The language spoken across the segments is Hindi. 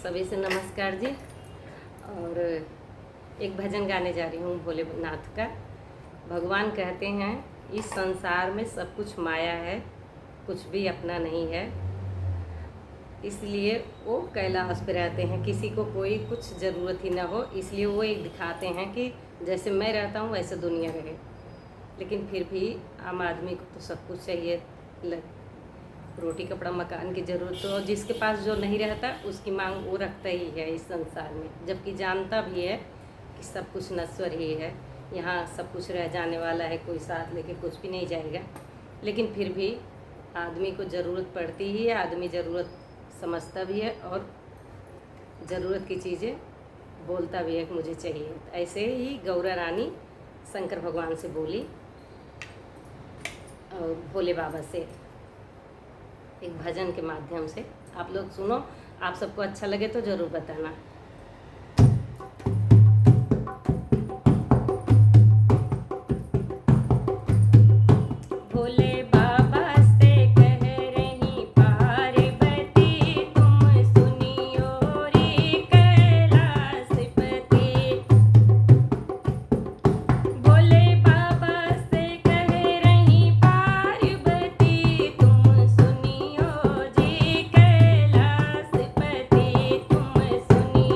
सभी से नमस्कार जी। और एक भजन गाने जा रही हूँ भोलेनाथ का। भगवान कहते हैं इस संसार में सब कुछ माया है, कुछ भी अपना नहीं है। इसलिए वो कैलाश पे रहते हैं, किसी को कोई कुछ ज़रूरत ही ना हो। इसलिए वो एक दिखाते हैं कि जैसे मैं रहता हूँ वैसे दुनिया रहे। लेकिन फिर भी आम आदमी को तो सब कुछ चाहिए, रोटी कपड़ा मकान की ज़रूरत। तो जिसके पास जो नहीं रहता उसकी मांग वो रखता ही है इस संसार में, जबकि जानता भी है कि सब कुछ नश्वर ही है। यहाँ सब कुछ रह जाने वाला है, कोई साथ लेके कुछ भी नहीं जाएगा। लेकिन फिर भी आदमी को ज़रूरत पड़ती ही है, आदमी ज़रूरत समझता भी है और ज़रूरत की चीज़ें बोलता भी है कि मुझे चाहिए। ऐसे ही गौरा रानी शंकर भगवान से बोली और भोले बाबा से एक भजन के माध्यम से। आप लोग सुनो, आप सबको अच्छा लगे तो ज़रूर बताना। भोले बाबा से कह रही पार्वती, तुम सुनियो रे कैलाशपति। भोले बाबा से कह रही पार्वती, तुम सुनियो जी कैलाशपति, तुम सुनियो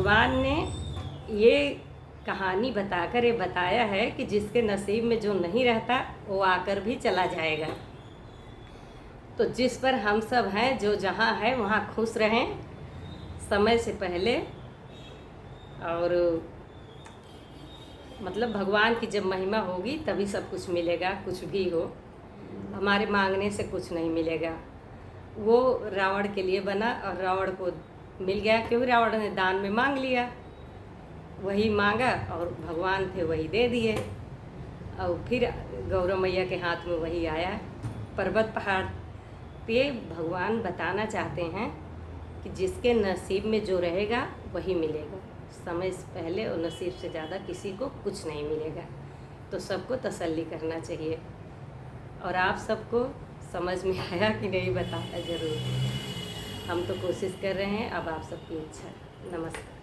भगवान ने ये कहानी बताकर ये बताया है कि जिसके नसीब में जो नहीं रहता वो आकर भी चला जाएगा। तो जिस पर हम सब हैं, जो जहाँ है वहाँ खुश रहें समय से पहले, और मतलब भगवान की जब महिमा होगी तभी सब कुछ मिलेगा। कुछ भी हो, हमारे मांगने से कुछ नहीं मिलेगा। वो रावण के लिए बना और रावण को मिल गया, क्योंकि रावण ने दान में मांग लिया, वही मांगा और भगवान थे वही दे दिए। और फिर गौरव मैया के हाथ में वही आया, पर्वत पहाड़। तो ये भगवान बताना चाहते हैं कि जिसके नसीब में जो रहेगा वही मिलेगा। समय से पहले और नसीब से ज़्यादा किसी को कुछ नहीं मिलेगा। तो सबको तसल्ली करना चाहिए। और आप सबको समझ में आया कि नहीं बताया ज़रूर। हम तो कोशिश कर रहे हैं, अब आप सबकी इच्छा। नमस्कार।